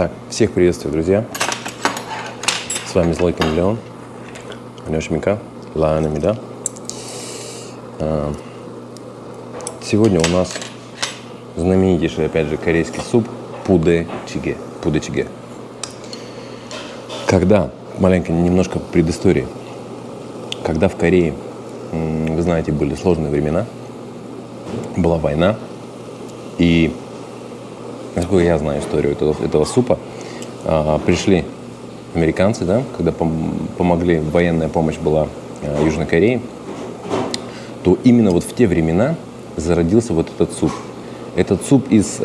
Так, всех приветствую, друзья. С вами Злойка Миллион. Анешмика, Лаанамида. Сегодня у нас знаменитейший, опять же, корейский суп пудечиге. Пудечиге. Когда, маленько, немножко предыстории. Когда в Корее, вы знаете, были сложные времена, была война, и, насколько я знаю историю этого супа, пришли американцы, да, когда помогли, военная помощь была Южной Корее, то именно вот в те времена зародился вот этот суп. Этот суп из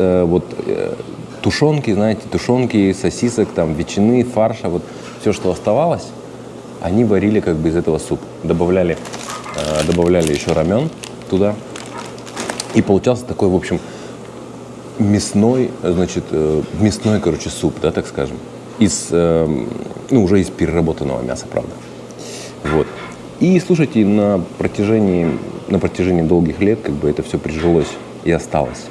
тушенки, знаете, тушенки, сосисок, там, ветчины, фарша, вот все, что оставалось, они варили как бы из этого суп. Добавляли еще рамен туда. И получался такой, в общем, мясной, короче, суп, да, так скажем. Уже из переработанного мяса, правда. Вот. И, слушайте, на протяжении долгих лет как бы это все прижилось и осталось.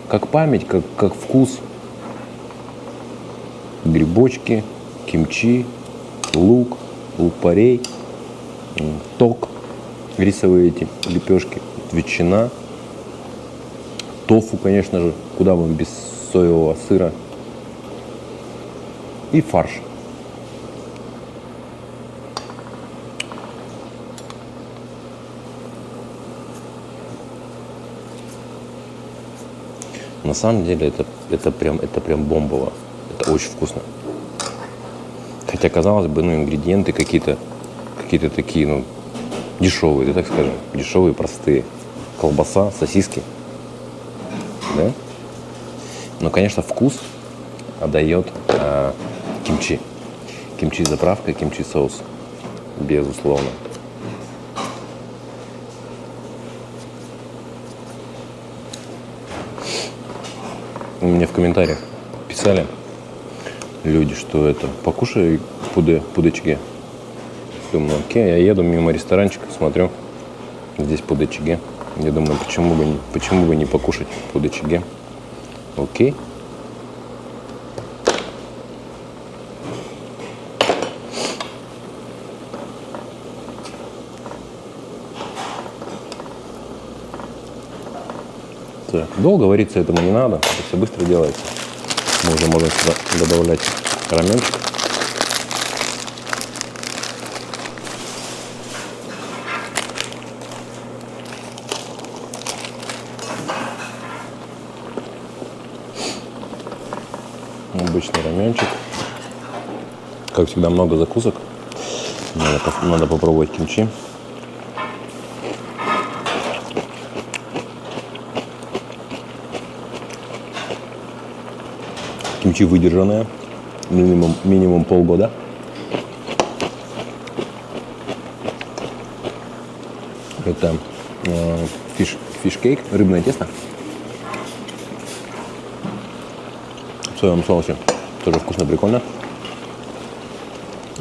Как память, как вкус. Грибочки, кимчи, лук-порей, ток, рисовые эти лепешки, ветчина, тофу, конечно же, куда вам без соевого сыра, и фарш. На самом деле это прям бомбово. Это очень вкусно. Хотя, казалось бы, ингредиенты какие-то такие, дешевые, да, так скажем. Дешевые, простые. Колбаса, сосиски. Да? Но, конечно, вкус отдает кимчи. Кимчи-заправка, кимчи-соус. Безусловно. Мне в комментариях писали люди, что это покушай пудечиге. Думаю, окей, я еду мимо ресторанчика, смотрю, здесь пудечиге. Я думаю, почему бы не покушать пудечиге. Окей. Так, долго вариться этому не надо, это все быстро делается. Мы уже можем сюда добавлять раменчик. Обычный раменчик. Как всегда, много закусок. Надо попробовать кимчи. Кимчи выдержанное, минимум полгода. Это фиш-кейк, рыбное тесто. В соевом соусе тоже вкусно, прикольно.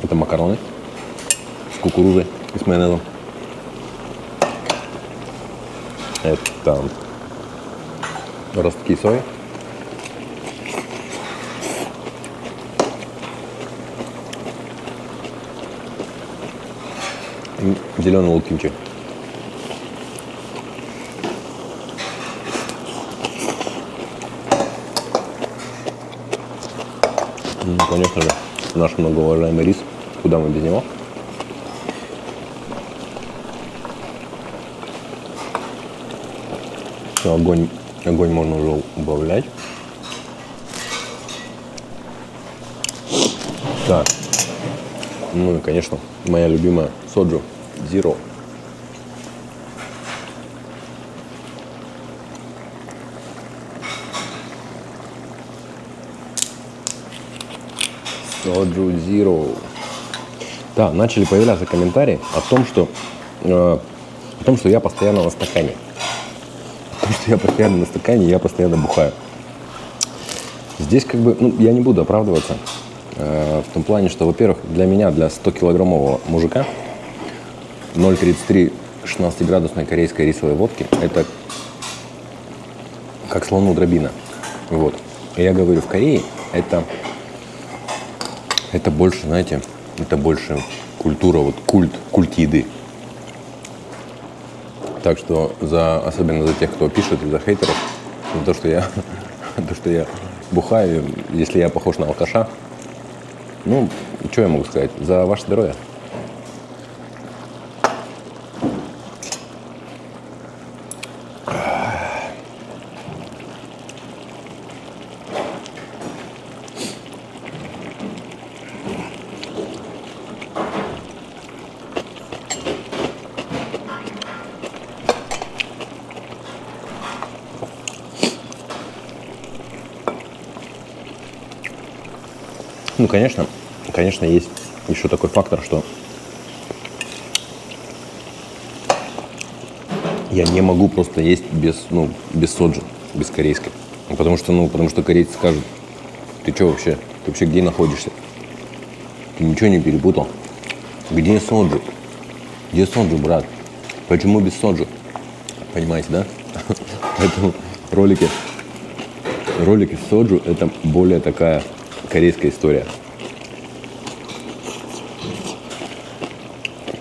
Это макароны с кукурузой и с майонезом. Это ростки сои. Зеленый лук кимчи. Конечно же, наш многоуважаемый рис. Куда мы без него? Все, огонь можно уже убавлять. Так. Ну и, конечно, моя любимая соджу Zero. Соджу Zero. Да, начали появляться комментарии о том, что я постоянно на стакане. О том, что я постоянно на стакане, я постоянно бухаю. Здесь как бы, я не буду оправдываться. В том плане, что, во-первых, для меня, для 100-килограммового мужика, 0,33 16-градусной корейской рисовой водки – это как слону дробина. Вот. И я говорю, в Корее это, это больше, знаете, это больше культура, вот культ еды. Так что особенно за тех, кто пишет, и за хейтеров, то, что я, то, что я бухаю, если я похож на алкаша, ну, что я могу сказать? За ваше здоровье. Ну, конечно, есть еще такой фактор, что я не могу просто есть без соджи, без корейской. Потому что корейцы скажут, ты что вообще? Ты вообще где находишься? Ты ничего не перепутал? Где соджу? Где соджу, брат? Почему без соджу? Понимаете, да? Поэтому ролики с соджу — это более такая корейская история.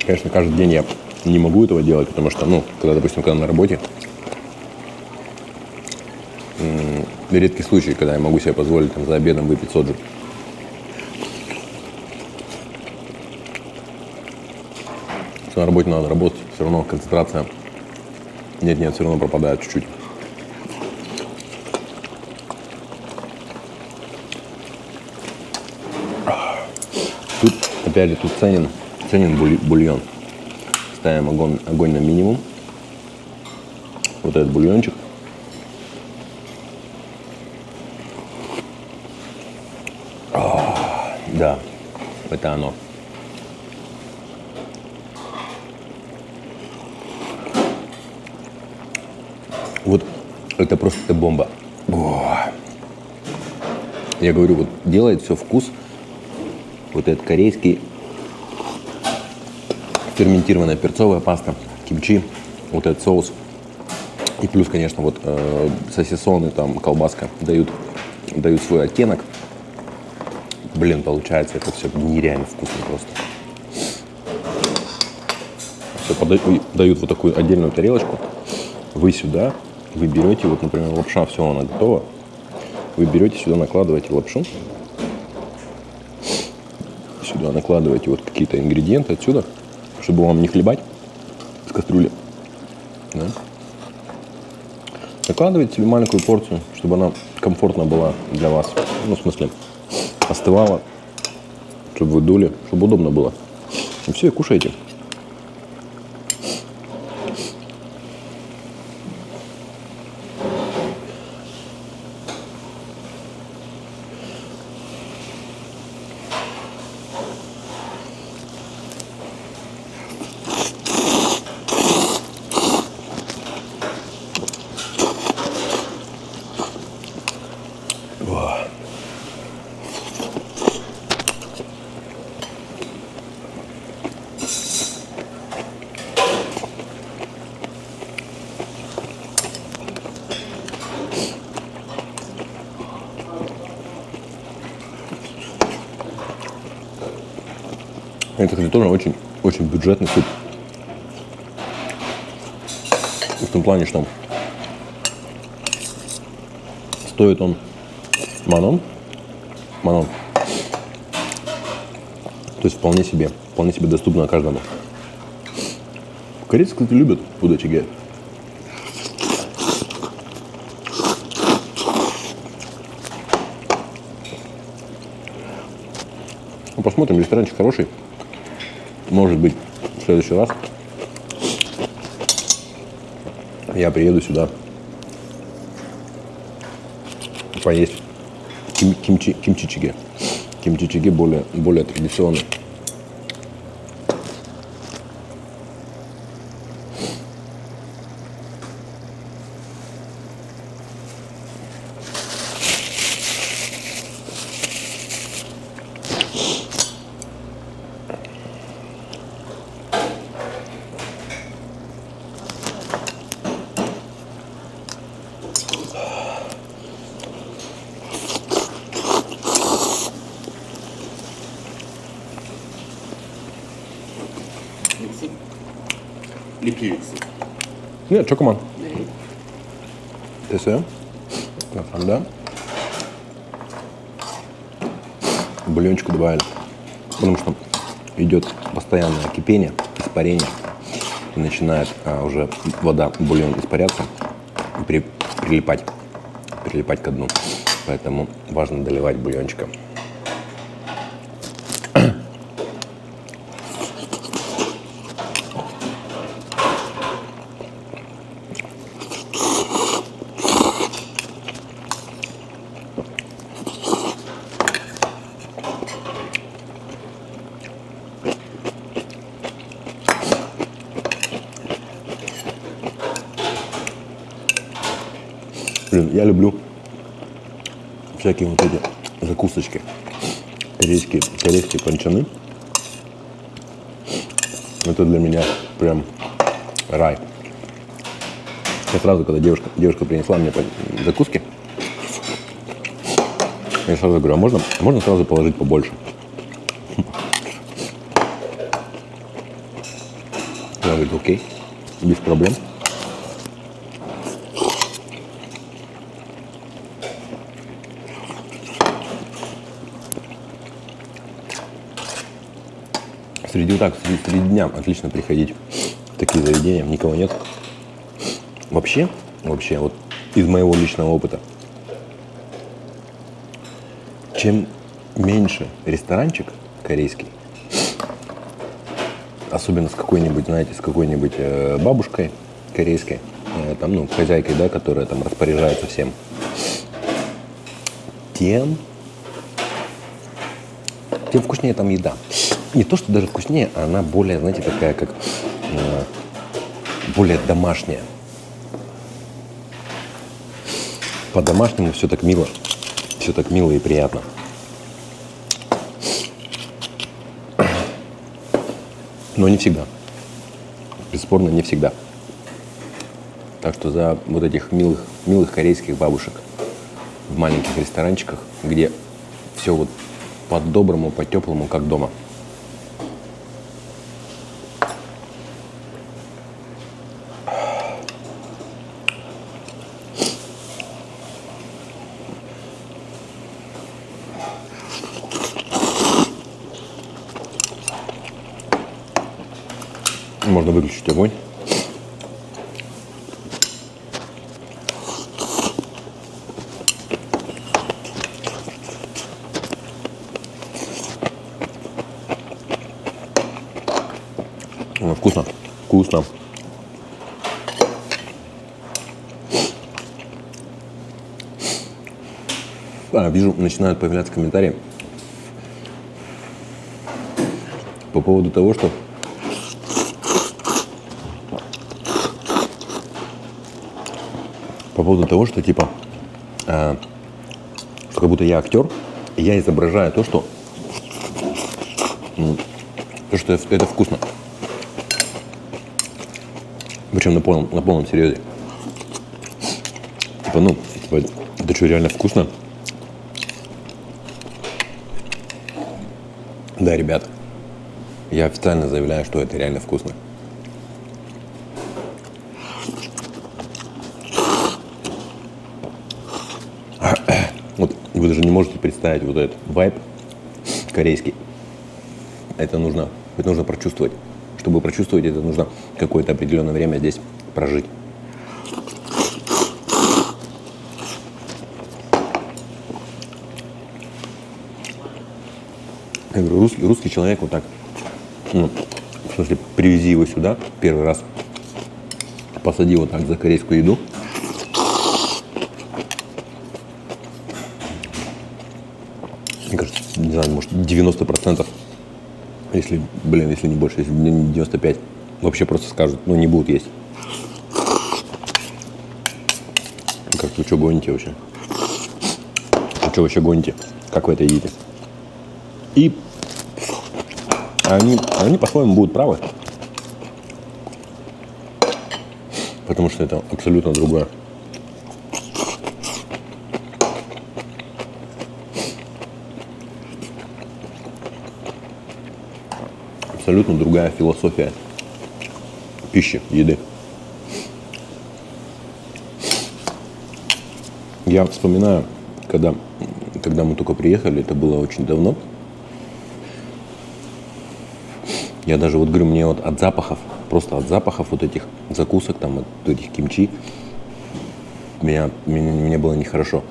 Конечно, каждый день я не могу этого делать, потому что, когда на работе, редкий случай, когда я могу себе позволить за обедом выпить соджу. Что на работе надо работать, все равно концентрация нет, все равно пропадает чуть-чуть. Тут, опять же, ценен бульон. Ставим огонь на минимум. Вот этот бульончик. Да, это оно. Вот это просто бомба. Я говорю, вот делает все вкус. Вот этот корейский, ферментированная перцовая паста, кимчи, вот этот соус. И плюс, конечно, вот сосисоны, там, колбаска дают свой оттенок. Блин, получается это все нереально вкусно просто. Все дают вот такую отдельную тарелочку. Вы сюда, вы берете, вот, например, лапша, все, она готова. Вы берете сюда, накладываете лапшу. Сюда накладываете вот какие-то ингредиенты отсюда, чтобы вам не хлебать с кастрюли. Да? Накладываете себе маленькую порцию, чтобы она комфортно была для вас. Ну, в смысле, остывала, чтобы вы дули, чтобы удобно было. И все, и кушайте. Это, кстати, тоже очень, очень бюджетный суп. В том плане, что стоит он манон. То есть вполне себе доступно каждому. Корейцы, кстати, любят будачиге. Ну, посмотрим, ресторанчик хороший. Может быть, в следующий раз я приеду сюда поесть кимчичиге. Кимчичиге более традиционный. Yapıyorsun. Нет, что, команд? Ты все? Да. Бульончику добавили. Потому что идет постоянное кипение, испарение. И начинает уже вода, бульон испаряться и прилипать ко дну. Поэтому важно доливать бульончиком. Блин, я люблю всякие вот эти закусочки. Корейские панчаны. Это для меня прям рай. Я сразу, когда девушка принесла мне закуски, я сразу говорю, а можно сразу положить побольше? Она говорит, окей, без проблем. Среди дня отлично приходить в такие заведения, никого нет. Вообще, вот из моего личного опыта, чем меньше ресторанчик корейский, особенно с какой-нибудь, знаете, с какой-нибудь бабушкой корейской, там, ну, хозяйкой, да, которая там распоряжается всем, тем вкуснее там еда. Не то, что даже вкуснее, а она более, знаете, такая, как более домашняя. По-домашнему все так мило и приятно. Но не всегда. Бесспорно, не всегда. Так что за вот этих милых корейских бабушек в маленьких ресторанчиках, где все вот по-доброму, по-теплому, как дома. Можно выключить огонь. Вкусно. Вкусно. Вижу, начинают появляться комментарии по поводу того, что типа, что как будто я актер, и я изображаю то, что это вкусно. Причем на полном серьезе. Типа, это что, реально вкусно? Да, ребят, я официально заявляю, что это реально вкусно. Вот вы даже не можете представить вот этот вайб корейский. Это нужно прочувствовать. Чтобы прочувствовать это, нужно какое-то определенное время здесь прожить. Я говорю, русский человек вот так, в смысле, привези его сюда первый раз, посади вот так за корейскую еду. Мне кажется, не знаю, может 90%, если не больше, если не 95%, вообще просто скажут, не будут есть. Как вы что гоните вообще? Вы что вообще гоните? Как вы это едите? И они по-своему будут правы. Потому что это абсолютно другое. Абсолютно другая философия пищи, еды. Я вспоминаю, когда мы только приехали, это было очень давно. Я даже вот говорю, мне вот от запахов, просто от запахов вот этих закусок, там, от этих кимчи, мне было нехорошо.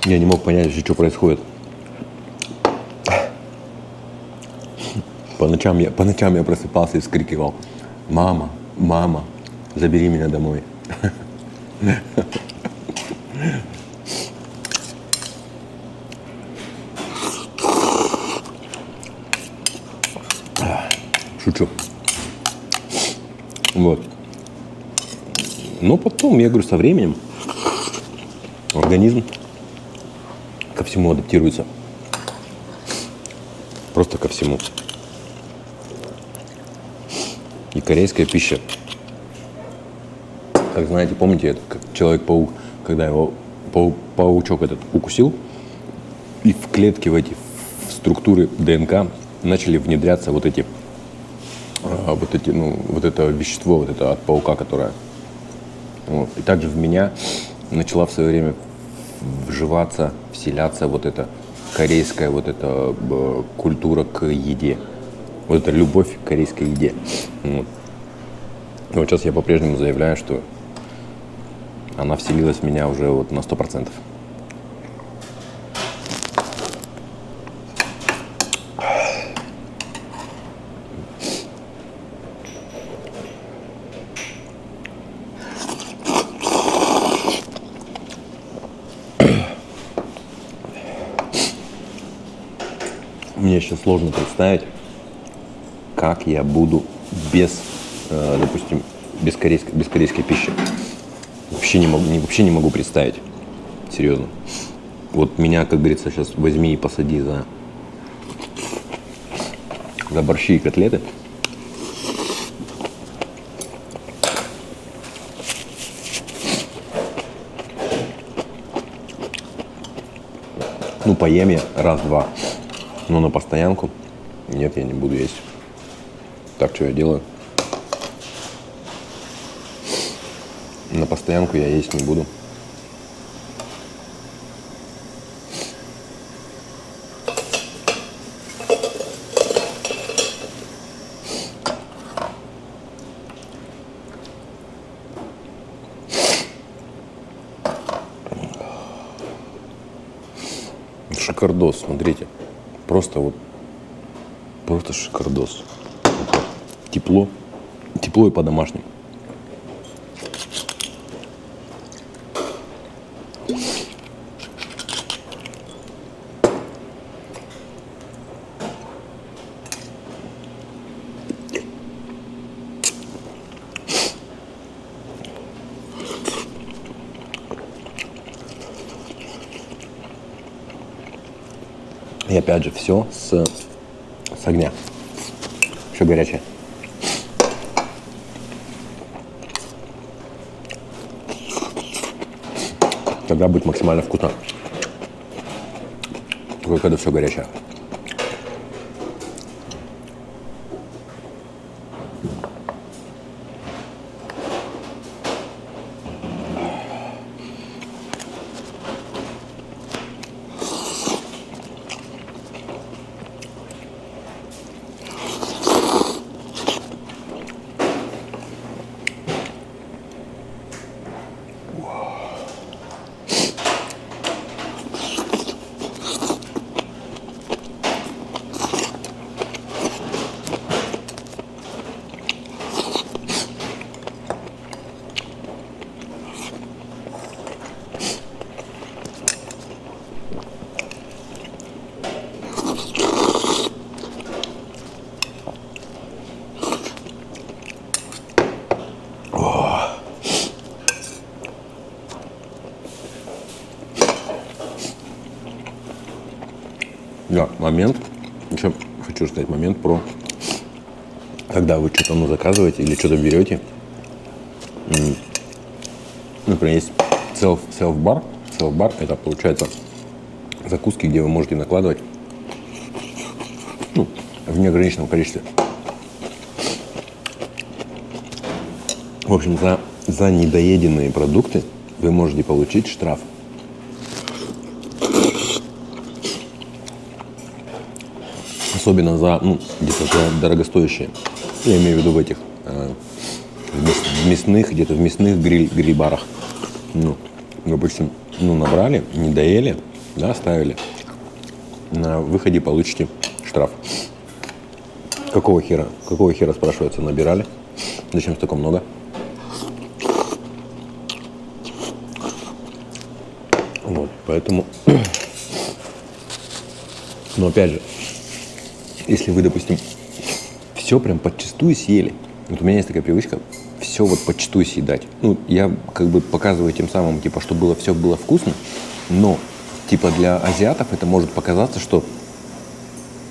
Я не мог понять вообще, что происходит. По ночам я просыпался и вскрикивал: «Мама, мама, забери меня домой». Шучу. Вот. Но потом, я говорю, со временем организм ко всему адаптируется. Просто ко всему. И корейская пища. Как знаете, помните, это как Человек-паук, когда его паучок этот укусил, и в клетки, в в структуры ДНК начали внедряться вот это вещество, вот это от паука, которое... Вот. И также в меня начала в свое время вживаться, вселяться вот эта корейская культура к еде. Вот эта любовь к корейской еде. Вот. Но вот сейчас я по-прежнему заявляю, что она вселилась в меня уже вот на 100%. Мне сейчас сложно представить, как я буду допустим, без корейской пищи. Вообще не могу представить. Серьезно. Вот меня, как говорится, сейчас возьми и посади за борщи и котлеты. Ну, поем я раз-два. Но на постоянку нет, я не буду есть. Так, что я делаю? На постоянку я есть не буду. Шикардос, смотрите. Просто шикардос. Тепло и по-домашнему. И опять же, все с огня. Все горячее. Тогда будет максимально вкусно. Только когда все горячее. Да, момент, еще хочу сказать момент про, когда вы что-то заказываете или что-то берете. Например, есть self-bar. Self-bar это получается закуски, где вы можете накладывать, ну, в неограниченном количестве. В общем, за недоеденные продукты вы можете получить штраф. Особенно за, ну, где-то за дорогостоящие. Я имею в виду в этих в мясных, где-то в мясных гриль-барах. Ну, допустим, ну, набрали, не доели, да, оставили. На выходе получите штраф. Какого хера, спрашивается, набирали? Зачем столько много? Вот, поэтому... Но опять же, если вы, допустим, все прям подчистую съели, вот у меня есть такая привычка, все вот подчистую съедать. Ну, я как бы показываю тем самым, типа, что было, все было вкусно, но, типа, для азиатов это может показаться, что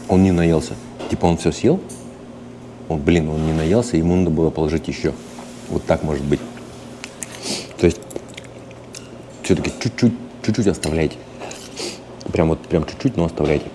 он не наелся. Типа, он все съел, он не наелся, ему надо было положить еще. Вот так может быть. То есть, все-таки чуть-чуть оставляйте. Прям чуть-чуть, но оставляйте.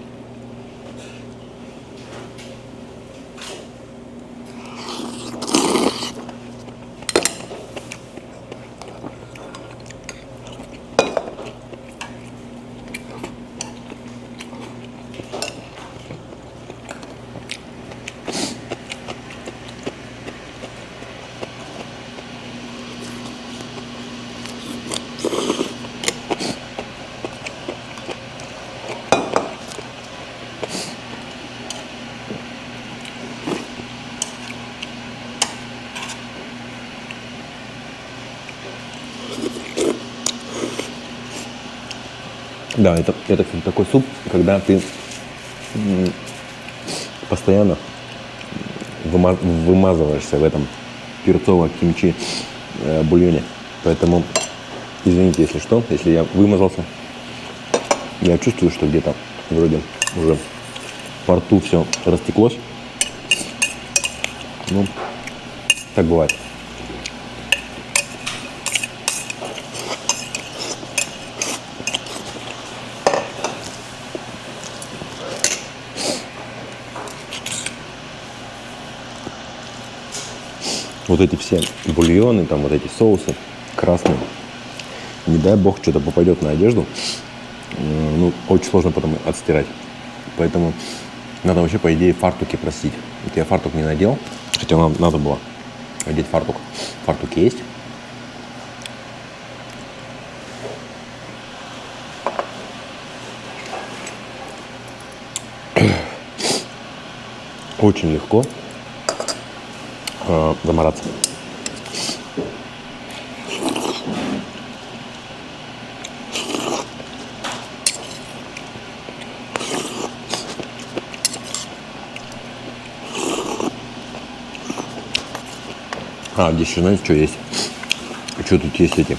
Да, это кстати, такой суп, когда ты постоянно вымазываешься в этом перцово-кимчи бульоне. Поэтому, извините, если что, если я вымазался, я чувствую, что где-то вроде уже во рту все растеклось. Ну, так бывает. Вот эти все бульоны, там вот эти соусы красные, не дай бог что-то попадет на одежду, ну, очень сложно потом отстирать. Поэтому надо вообще, по идее, фартуки просить. Вот я фартук не надел, хотя надо было одеть фартук. Фартуки есть. Очень легко замораться. Здесь еще, знаете, что есть? Что тут есть эти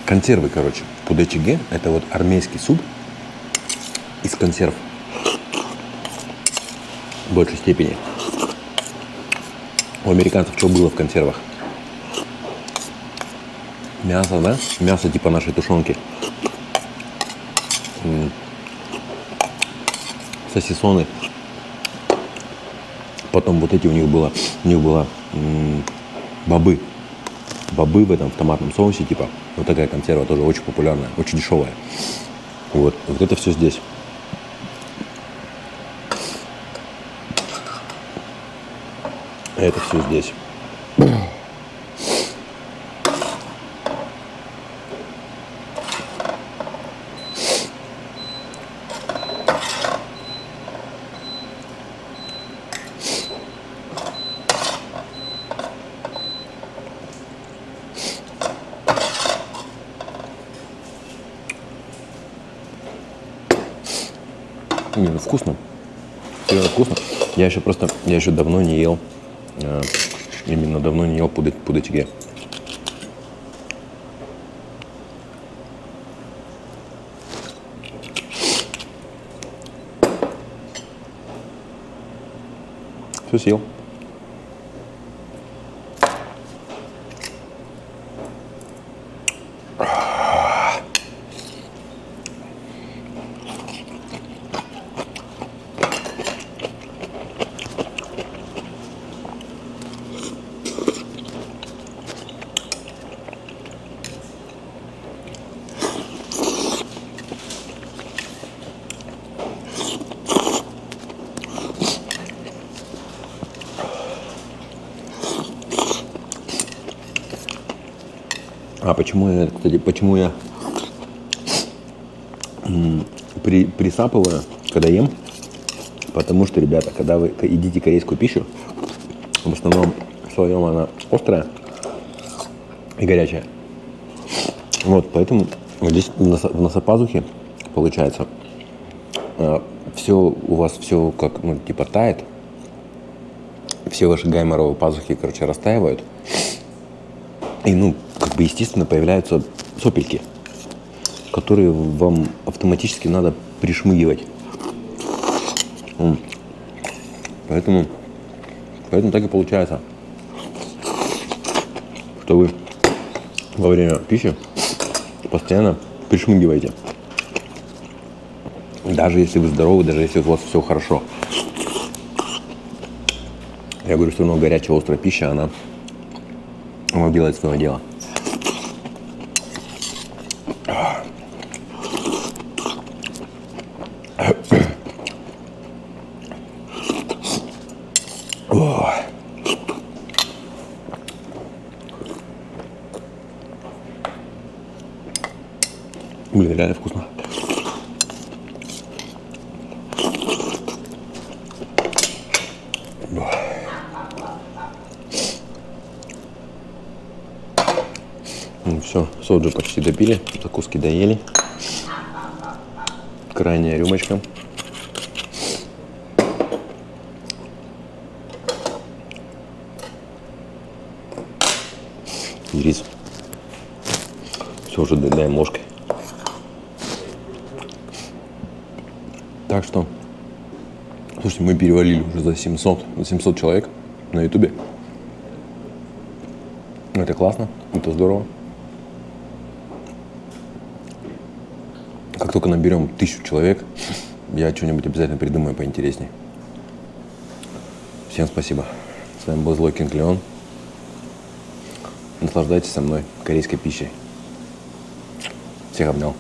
консервы, короче. Пудечиге – это вот армейский суп из консерв в большей степени. У американцев что было в консервах? Мясо, да? Мясо типа нашей тушенки. Сосисоны. Потом вот эти у них было бобы. Бобы в этом в томатном соусе, типа. Вот такая консерва тоже очень популярная, очень дешевая. Вот это все здесь. Это все здесь. Именно вкусно. Серьезно вкусно. Я еще давно не ел. Именно давно не ел пудечиге. Все съел. А почему я, кстати, присапываю, когда ем? Потому что, ребята, когда вы едите корейскую пищу, в основном в своем она острая и горячая. Вот, поэтому вот здесь в носопазухе получается все у вас все как, ну, типа тает. Все ваши гайморовые пазухи, короче, растаивают. И, ну, как бы, естественно, появляются сопельки, которые вам автоматически надо пришмыгивать. Поэтому так и получается, что вы во время пищи постоянно пришмыгиваете. Даже если вы здоровы, даже если у вас все хорошо. Я говорю, что равно горячая, острая пища, она делает свое дело. Блин, реально вкусно. Ну все, соджу почти допили, закуски доели. Крайняя рюмочка. И рис. Все, уже доедаем ложкой. Так что, слушайте, мы перевалили уже за 700 человек на ютубе. Это классно, это здорово. Как только наберем 1000 человек, я что-нибудь обязательно придумаю поинтереснее. Всем спасибо. С вами был Злой Кинг Леон. Наслаждайтесь со мной корейской пищей. Всех обнял.